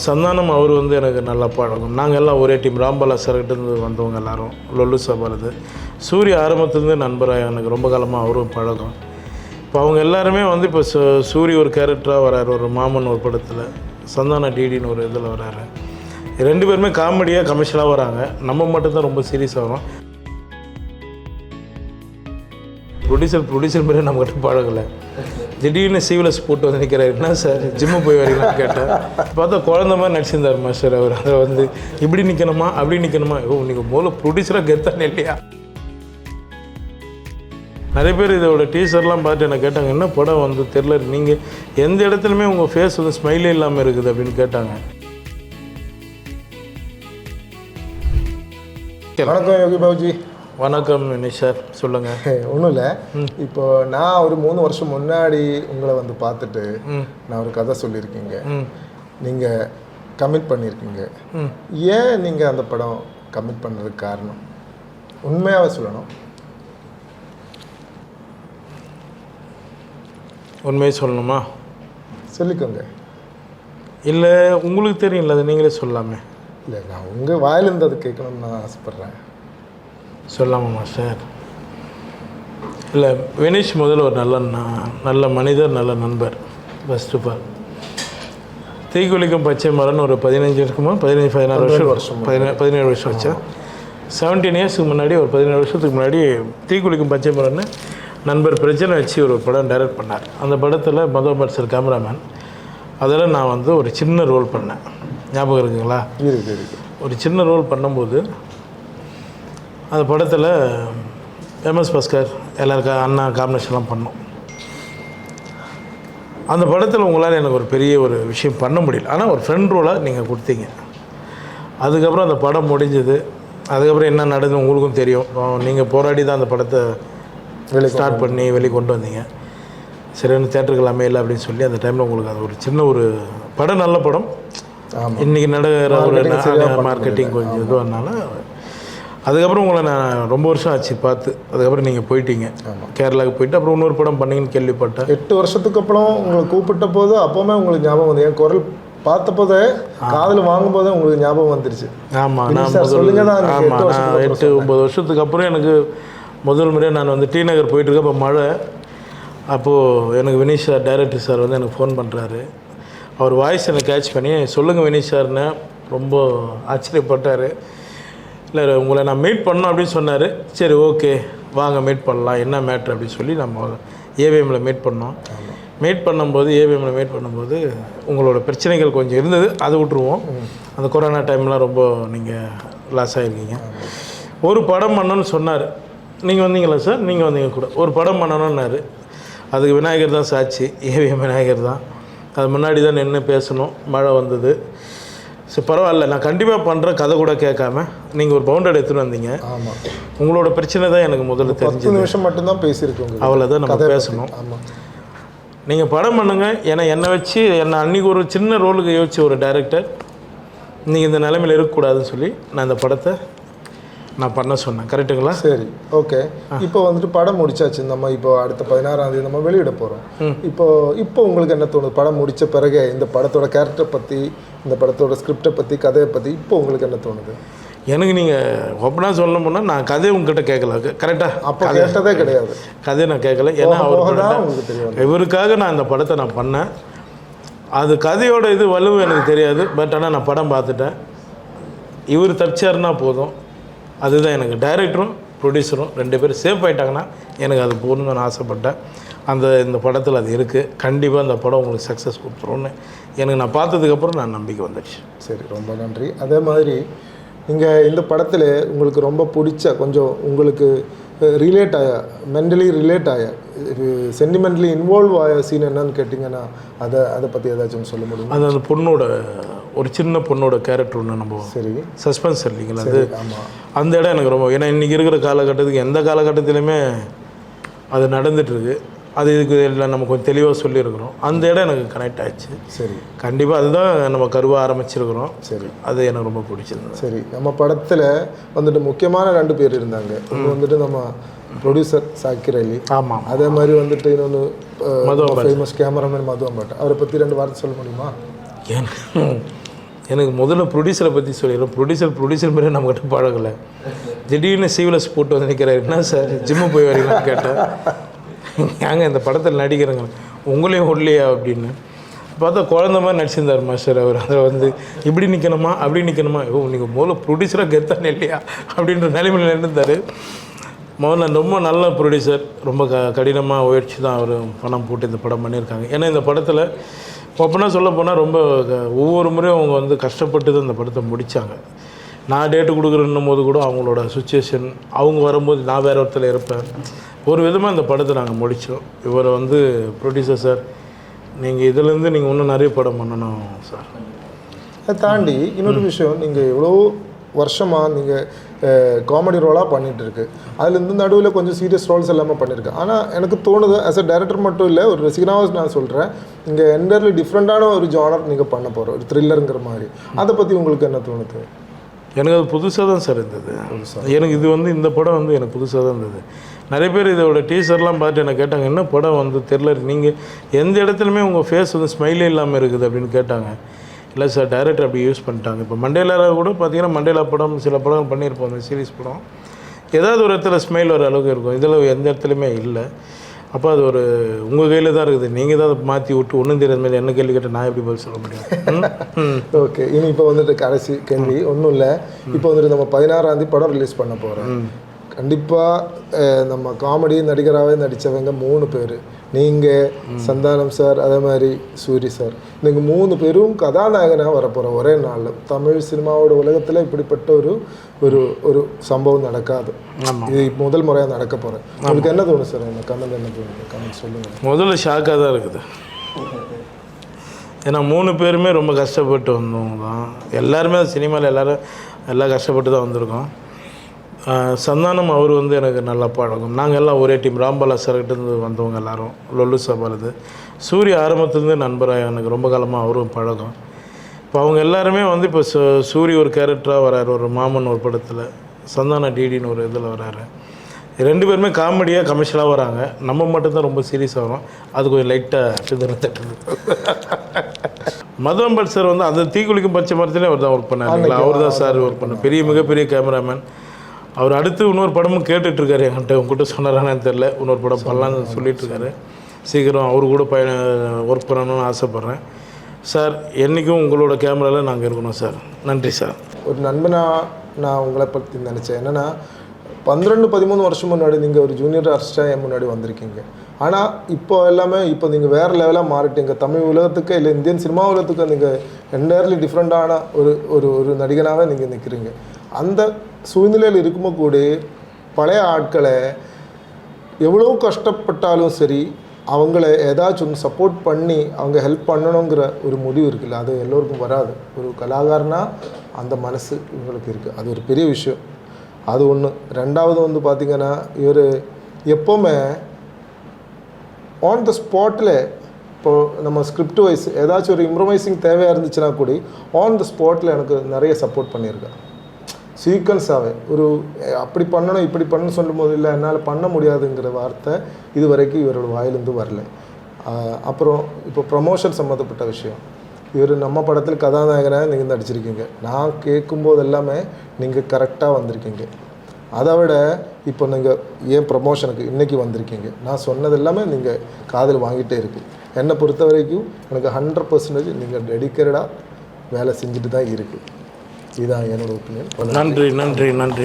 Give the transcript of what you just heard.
சந்தானம் அவர் வந்து எனக்கு நல்லா பழகும். நாங்கள் எல்லாம் ஒரே டீம். ராம்பாலா சார்கிட்டேருந்து வந்தவங்க எல்லோரும், லொல்லு சபாலது. சூரிய ஆரம்பத்துலேருந்து நண்பராக எனக்கு ரொம்ப காலமாக அவரும் பழகும். இப்போ அவங்க எல்லாருமே வந்து இப்போ சூரிய ஒரு கேரக்டராக வராரு, ஒரு மாமன் ஒரு படத்தில், சந்தான டிடின்னு ஒரு இதில் வராரு. 2 பேருமே காமெடியாக கமர்ஷியலாக வராங்க. நம்ம மட்டும்தான் ரொம்ப சீரியஸாக வரோம். ப்ரொடியூசர் பேரே நம்மகிட்ட பழகலை. திடீர்னு சீவ்லெஸ் போட்டு வந்து நிற்கிறார். என்ன சார் ஜிம்மு போய் வரீங்களான்னு கேட்டேன். பார்த்தா குழந்த மாதிரி நடிச்சிருந்தார் மாஸ்டர் அவர். அதை வந்து இப்படி நிற்கணுமா அப்படி நிற்கணுமா, நீங்கள் முதல்ல ப்ரொடியூசராக கெத்தானே இல்லையா. நிறைய பேர் இதோட டீசர்லாம் பார்த்து என்ன கேட்டாங்க, என்ன படம் வந்து தெரில, நீங்கள் எந்த இடத்துலையுமே உங்கள் ஃபேஸ் வந்து ஸ்மைலே இல்லாமல் இருக்குது அப்படின்னு கேட்டாங்க. வணக்கம் யோகி பாபுஜி. வணக்கம் வினேஷ் சார், சொல்லுங்கள். ஒன்றும் இல்லை, இப்போ நான் ஒரு 3 வருஷம் முன்னாடி உங்களை வந்து பார்த்துட்டு நான் ஒரு கதை சொல்லியிருக்கீங்க, நீங்கள் கமிட் பண்ணியிருக்கீங்க. ஏன் நீங்கள் அந்த படம் கமிட் பண்ணுறதுக்கு காரணம் உண்மையாகவே சொல்லணும்? உண்மையை சொல்லணுமா? சொல்லிக்கோங்க. இல்லை உங்களுக்கு தெரியும்ல, அதை நீங்களே சொல்லாமே. இல்லை, நான் உங்கள் வாயிலிருந்து அது கேட்கணும்னு நான் ஆசைப்பட்றேன். சொல்லாமா சார்? இல்லை, வினேஷ் முதல்ல ஒரு நல்ல மனிதர், நல்ல நண்பர். ஃபஸ்ட் ஆஃப் ஆல் தீக்குளிக்கும் பச்சை மரம்னு ஒரு 15 இருக்குமா, 17 வருஷம் வச்சா. 17 இயர்ஸுக்கு முன்னாடி, ஒரு 17 வருஷத்துக்கு முன்னாடி தீக்குளிக்கும் பச்சை மரம்னு நண்பர் பிரச்சனை வச்சு ஒரு படம் டைரக்ட் பண்ணார். அந்த படத்தில் மதோபர் சார் கேமராமேன். அதில் நான் வந்து ஒரு சின்ன ரோல் பண்ணேன். ஞாபகம் இருக்குங்களா? ஒரு சின்ன ரோல் பண்ணும்போது அந்த படத்தில் எம்எஸ் பாஸ்கர் எல்லாருக்கும் அண்ணா காம்பினேஷன்லாம் பண்ணோம். அந்த படத்தில் உங்களால் எனக்கு ஒரு பெரிய ஒரு விஷயம் பண்ண முடியல. ஆனால் ஒரு ஃப்ரெண்ட் ரோலாக நீங்கள் கொடுத்தீங்க. அதுக்கப்புறம் அந்த படம் முடிஞ்சது. அதுக்கப்புறம் என்ன நடந்தது உங்களுக்கும் தெரியும். நீங்கள் போராடி தான் அந்த படத்தை ஸ்டார்ட் பண்ணி வெளியே கொண்டு வந்தீங்க. சரியான தேட்டருக்கு அமையலை அப்படின்னு சொல்லி அந்த டைமில் உங்களுக்கு அது ஒரு சின்ன ஒரு படம், நல்ல படம். இன்றைக்கி நடக்கிற ஒரு மார்க்கெட்டிங் கொஞ்சம் இதுவானால அதுக்கப்புறம் உங்களை நான் ரொம்ப வருஷம் ஆச்சு பார்த்து. அதுக்கப்புறம் நீங்கள் போயிட்டீங்க கேரளாவுக்கு போயிட்டு, அப்புறம் இன்னொரு படம் பண்ணீங்கன்னு கேள்விப்பட்டேன். 8 வருஷத்துக்கு அப்புறம் உங்களை கூப்பிட்ட போது அப்போவுமே உங்களுக்கு ஞாபகம் வந்து என் குரல் பார்த்தப்போதே காதில் வாங்கும்போதே உங்களுக்கு ஞாபகம் வந்துருச்சு. ஆமாம், நான் 8-9 வருஷத்துக்கு அப்புறம் எனக்கு முதல் முறையாக நான் வந்து டி நகர் போயிட்டுருக்கேன். இப்போ மழை. அப்போது எனக்கு வினீஷ் சார், டைரக்டர் சார் வந்து எனக்கு ஃபோன் பண்ணுறாரு. அவர் வாய்ஸ் எனக்கு கேட்ச் பண்ணி, சொல்லுங்கள் வினீஷ் சார்னு ரொம்ப ஆச்சரியப்பட்டார். இல்லை, உங்களை நான் மீட் பண்ணோம் அப்படின்னு சொன்னார். சரி, ஓகே வாங்க மீட் பண்ணலாம், என்ன மேட்ரு அப்படின்னு சொல்லி நம்ம ஏவிஎம்மில் மீட் பண்ணோம். ஏவிஎம்மில் மீட் பண்ணும்போது உங்களோட பிரச்சனைகள் கொஞ்சம் இருந்தது, அதை விட்டுருவோம். அந்த கொரோனா டைம்லாம் ரொம்ப நீங்கள் லாஸ் ஆகிருக்கீங்க. ஒரு படம் பண்ணணும்னு சொன்னார். நீங்கள் வந்தீங்களா சார்? நீங்கள் வந்தீங்க கூட. ஒரு படம் பண்ணணுன்னாரு. அதுக்கு விநாயகர் தான் சாட்சி, ஏவிஎம் விநாயகர் தான். அது முன்னாடி தான் நின்று பேசணும். மழை வந்தது. சரி, பரவாயில்ல, நான் கண்டிப்பாக பண்ணுறேன், கதை கூட கேட்காம. நீங்கள் ஒரு பவுண்டர் எடுத்துகிட்டு வந்தீங்க. ஆமாம், உங்களோட பிரச்சனை தான் எனக்கு முதல்ல தெரிஞ்சு. 10 நிமிஷம் மட்டும்தான் பேசியிருக்கோங்க. அவ்வளோதான் நம்ம பேசணும். ஆமாம், நீங்கள் படம் பண்ணுங்கள். ஏன்னா என்னை வச்சு அன்றைக்கி ஒரு சின்ன ரோலுக்கு யோசிச்சு ஒரு டைரக்டர், நீங்கள் இந்த நிலைமையில் இருக்கக்கூடாதுன்னு சொல்லி நான் இந்த படத்தை நான் பண்ண சொன்னேன். கரெக்டுங்களா? சரி, ஓகே. இப்போ வந்துட்டு படம் முடிச்சாச்சு. நம்ம இப்போ அடுத்த 16ஆம் தேதி நம்ம வெளியிட போகிறோம். இப்போ உங்களுக்கு என்ன தோணுது? படம் முடித்த பிறகு இந்த படத்தோட கேரக்டரை பற்றி, இந்த படத்தோட ஸ்கிரிப்டை பற்றி, கதையை பற்றி இப்போ உங்களுக்கு என்ன தோணுது? எனக்கு நீங்கள் ஓப்பனாக சொல்ல போனால் நான் கதையை உங்ககிட்ட கேட்கல. கரெக்டாக அப்போ கேட்டதே கிடையாது. கதையை நான் கேட்கல. ஏன்னா உங்களுக்கு தெரியும், இவருக்காக நான் இந்த படத்தை நான் பண்ணேன். அது கதையோட இது வலுவு எனக்கு தெரியாது. பட் ஆனால் நான் படம் பார்த்துட்டேன். இவர் தப்பிச்சாருன்னா போதும். அதுதான் எனக்கு. டைரக்டரும் ப்ரொடியூசரும் 2 பேரும் சேஃப் ஆகிட்டாங்கன்னா எனக்கு அது போகணுன்னு நான் ஆசைப்பட்டேன். இந்த படத்தில் அது இருக்குது. கண்டிப்பாக அந்த படம் உங்களுக்கு சக்ஸஸ் கொடுத்துருவோன்னு எனக்கு நான் பார்த்ததுக்கப்புறம் நான் நம்பிக்கை வந்துடுச்சு. சரி, ரொம்ப நன்றி. அதே மாதிரி நீங்கள் இந்த படத்தில் உங்களுக்கு ரொம்ப பிடிச்ச, கொஞ்சம் உங்களுக்கு ரிலேட் ஆக, மென்டலி ரிலேட் ஆக, சென்டிமெண்டலி இன்வால்வ் ஆக சீன் என்னன்னு கேட்டிங்கன்னா அதை பற்றி ஏதாச்சும் சொல்ல முடியும்? அது அந்த பொண்ணோட, ஒரு சின்ன பொண்ணோட கேரக்டர் ஒன்று நம்ம. சரி, சஸ்பென்ஸ் இல்லைங்களா அது? அந்த இடம் எனக்கு ரொம்ப, ஏன்னா இன்றைக்கி இருக்கிற காலகட்டத்துக்கு எந்த காலகட்டத்திலையுமே அது நடந்துகிட்ருக்கு. அது இதுக்கு இல்லை நம்ம கொஞ்சம் தெளிவாக சொல்லியிருக்கிறோம். அந்த இடம் எனக்கு கனெக்ட் ஆகிடுச்சு. சரி, கண்டிப்பாக அதுதான் நம்ம கருவாக ஆரம்பிச்சிருக்கிறோம். சரி, அது எனக்கு ரொம்ப பிடிச்சிருந்தது. சரி, நம்ம படத்தில் வந்துட்டு முக்கியமான 2 பேர் இருந்தாங்க. ஒன்று வந்துட்டு நம்ம ப்ரொடியூசர் சாக்கிர் அலி. ஆமாம். அதே மாதிரி வந்துட்டு இன்னொன்று ஃபேமஸ் கேமராமேன் மது அம்பாட். அவரை பற்றி 2 வார்த்தை சொல்ல முடியுமா? எனக்கு முதல்ல ப்ரொடியூசரை பற்றி சொல்லிடுறோம். ப்ரொடியூசர் மாதிரியே நம்மகிட்ட பழகலை. திடீர்னு சீவ்லெஸ் போட்டு வந்து நிற்கிறார். என்ன சார் ஜிம்மு போய் வரீங்களான்னு கேட்டேன். ஏங்க இந்த படத்தில் நடிக்கிறேங்க, உங்களையும் உள்ளையா அப்படின்னு பார்த்தா குழந்த மாதிரி நடிச்சிருந்தார் மாஸ்டர். அவர் அதில் வந்து இப்படி நிற்கணுமா அப்படி நிற்கணுமா, நீங்கள் முதல்ல ப்ரொடியூசராக கெத்தானே இல்லையா அப்படின்ற நிலைமையில் நின்றுந்தார். முதல்ல ரொம்ப நல்ல ப்ரொடியூசர், ரொம்ப கடினமாக முயற்சி தான் அவர் பணம் போட்டு இந்த படம் பண்ணியிருக்காங்க. ஏன்னா இந்த படத்தில் அப்போனா சொல்ல போனால் ரொம்ப ஒவ்வொரு முறையும் அவங்க வந்து கஷ்டப்பட்டு தான் இந்த படத்தை முடித்தாங்க. நான் டேட்டு கொடுக்குறேன்னும் போது கூட அவங்களோட சுச்சுவேஷன், அவங்க வரும்போது நான் வேறு ஒருத்தர் இருப்பேன். ஒரு விதமாக இந்த படத்தை நாங்கள் முடித்தோம். இவரை வந்து ப்ரொடியூசர் சார், நீங்கள் இதிலேருந்து நீங்கள் இன்னும் நிறைய படம் பண்ணணும் சார். அதை தாண்டி இன்னொரு விஷயம், நீங்கள் எவ்வளோ வருஷமாக நீங்கள் காமெடி ரோலாக பண்ணிகிட்டு இருக்கு, அதுலேருந்து நடுவில் கொஞ்சம் சீரியஸ் ரோல்ஸ் எல்லாமே பண்ணியிருக்கேன். ஆனால் எனக்கு தோணுது ஆஸ் அ டைரக்டர் மட்டும் இல்லை, ஒரு ரசிகனாக நான் சொல்கிறேன், இங்கே என்டர்லி டிஃப்ரெண்ட்டான ஒரு ஜானர் நீங்கள் பண்ண போகிற ஒரு த்ரில்லருங்கிற மாதிரி. அதை பற்றி உங்களுக்கு என்ன தோணுது? எனக்கு அது புதுசாக தான் சார் இருந்தது. எனக்கு இது வந்து இந்த படம் வந்து எனக்கு புதுசாக தான் இருந்தது. நிறைய பேர் இதோட டீசர்லாம் பார்த்து எனக்கு கேட்டாங்க, என்ன படம் வந்து தெரில, நீங்கள் எந்த இடத்துலையுமே உங்கள் ஃபேஸ் வந்து ஸ்மைலே இல்லாமல் இருக்குது அப்படின்னு கேட்டாங்க. இல்லை சார், டைரக்டர் அப்படி யூஸ் பண்ணிட்டாங்க. இப்போ மண்டேலா கூட பார்த்தீங்கன்னா, மண்டேலா படம் சில படம் பண்ணியிருப்போம், அந்த சீரிஸ் படம் ஏதாவது ஒரு இடத்துல ஸ்மைல் வர அளவுக்கு இருக்கும். இதில் எந்த இடத்துலையுமே இல்லை. அப்போ அது ஒரு உங்கள் கையில் தான் இருக்குது. நீங்கள் தான் அதை மாற்றி விட்டு ஒன்றும் தெரியாத மாதிரி என்ன கேள்வி கேட்டால் நான் எப்படி பதில் சொல்ல முடியும்? ஓகே, இனி இப்போ வந்துட்டு கடைசி கேள்வி ஒன்றும் இல்லை. இப்போ வந்துட்டு நம்ம 16ஆம் தேதி படம் ரிலீஸ் பண்ண போகிறோம். கண்டிப்பாக நம்ம காமெடி நடிகராகவே நடித்தவங்க 3 பேர், நீங்கள், சந்தானம் சார், அதே மாதிரி சூரி சார், நீங்கள் 3 பேரும் கதாநாயகனாக வரப்போகிற ஒரே நாள். தமிழ் சினிமாவோட உலகத்தில் இப்படிப்பட்ட ஒரு ஒரு சம்பவம் நடக்காது. இது முதல் முறையாக நடக்க போகிறேன். உங்களுக்கு என்ன தோணும் சார்? என்ன கமெண்ட் என்ன தோணுது? கமெண்ட் சொல்லுங்கள். முதல்ல ஷாக்காக தான் இருக்குது. ஏன்னா 3 பேருமே ரொம்ப கஷ்டப்பட்டு வந்தவங்க தான். எல்லாருமே சினிமாவில் எல்லாம் கஷ்டப்பட்டு தான் வந்திருக்கோம். சந்தானம் அவர் வந்து எனக்கு நல்லா பழகும். நாங்கள் எல்லாம் ஒரே டீம். ராம்பாலா சார்கிட்டேருந்து வந்தவங்க எல்லோரும், லொல்லு சபாலது. சூரிய ஆரம்பத்துலேருந்து நண்பராக எனக்கு ரொம்ப காலமாக அவரும் பழகும். இப்போ அவங்க எல்லாருமே வந்து இப்போ சூரிய ஒரு கேரக்டராக வராரு, ஒரு மாமன் ஒரு படத்தில், சந்தான டிடின்னு ஒரு இதில் வராரு. 2 பேருமே காமெடியாக கமர்ஷியலாக வராங்க. நம்ம மட்டும்தான் ரொம்ப சீரியஸாக வரோம். அது கொஞ்சம் லைட்டாக தட்டுது. மதுவம்பட் சார் வந்து அந்த தீக்குளிக்கும் பச்சை மரத்துலேயே அவர் தான் ஒர்க் பண்ணார். அவர் தான் சார் ஒர்க் பண்ணார். மிகப்பெரிய கேமராமேன். அவர் அடுத்து இன்னொரு படமும் கேட்டுட்ருக்காரு என்கிட்ட. உங்கள்கிட்ட சொன்னாரான்னு தெரில. இன்னொரு படம் பண்ணலான்னு சொல்லிகிட்ருக்காரு. சீக்கிரம் அவர் கூட ஒர்க் பண்ணணும்னு ஆசைப்பட்றேன். சார், என்றைக்கும் உங்களோட கேமராவில் நாங்கள் இருக்கணும் சார். நன்றி சார். ஒரு நண்பனாக நான் உங்களை பற்றி நினச்சேன். என்னென்னா 12-13 வருஷம் முன்னாடி நீங்கள் ஒரு ஜூனியர் ஆர்டிஸ்டாக என் முன்னாடி வந்திருக்கீங்க. ஆனால் இப்போ எல்லாமே இப்போ நீங்கள் வேறு லெவலாக மாறிட்டீங்க. தமிழ் உலகத்துக்கு இல்லை இந்தியன் சினிமா உலகத்துக்கு நீங்கள் என்டையர்லி டிஃப்ரெண்ட்டான ஒரு நடிகனாகவே நீங்கள் நிற்கிறீங்க. அந்த சூழ்நிலையில் இருக்கும்போது கூட பழைய ஆட்களை எவ்வளோ கஷ்டப்பட்டாலும் சரி, அவங்கள ஏதாச்சும் ஒன்று சப்போர்ட் பண்ணி அவங்க ஹெல்ப் பண்ணணுங்கிற ஒரு முடிவு இருக்குல்ல, அது எல்லோருக்கும் வராது. ஒரு கலாகாரனா அந்த மனசு இவங்களுக்கு இருக்குது. அது ஒரு பெரிய விஷயம். அது ஒன்று. ரெண்டாவது வந்து பார்த்திங்கன்னா, இவர் எப்போவுமே ஆன் த ஸ்பாட்டில், இப்போது நம்ம ஸ்கிரிப்ட் வைஸ் ஏதாச்சும் ஒரு இம்ப்ரவைசிங் தேவையாக இருந்துச்சுன்னா கூட ஆன் த ஸ்பாட்டில் எனக்கு நிறைய சப்போர்ட் பண்ணியிருக்கேன். சீக்வன்ஸாகவே ஒரு அப்படி பண்ணணும் இப்படி பண்ணணும்னு சொல்லும் போது, இல்லை என்னால் பண்ண முடியாதுங்கிற வார்த்தை இது வரைக்கும் இவரோட வாயிலிருந்து வரல. அப்புறம் இப்போ ப்ரமோஷன் சம்மந்தப்பட்ட விஷயம், இவர் நம்ம படத்தில் கதாநாயகனாக நீங்கள் நடிச்சிருக்கீங்க. நான் கேட்கும்போது எல்லாமே நீங்கள் கரெக்டாக வந்திருக்கீங்க. அதை விட இப்போ நீங்கள் ஏன் ப்ரமோஷனுக்கு இன்றைக்கி வந்திருக்கீங்க, நான் சொன்னது எல்லாமே நீங்கள் காதில் வாங்கிட்டே இருக்குது. என்னை பொறுத்த வரைக்கும் எனக்கு 100% நீங்கள் டெடிக்கேட்டடாக வேலை செஞ்சுட்டு தான் இருக்குது. இதுதான் என்னோடய ஒப்பீனியன். நன்றி.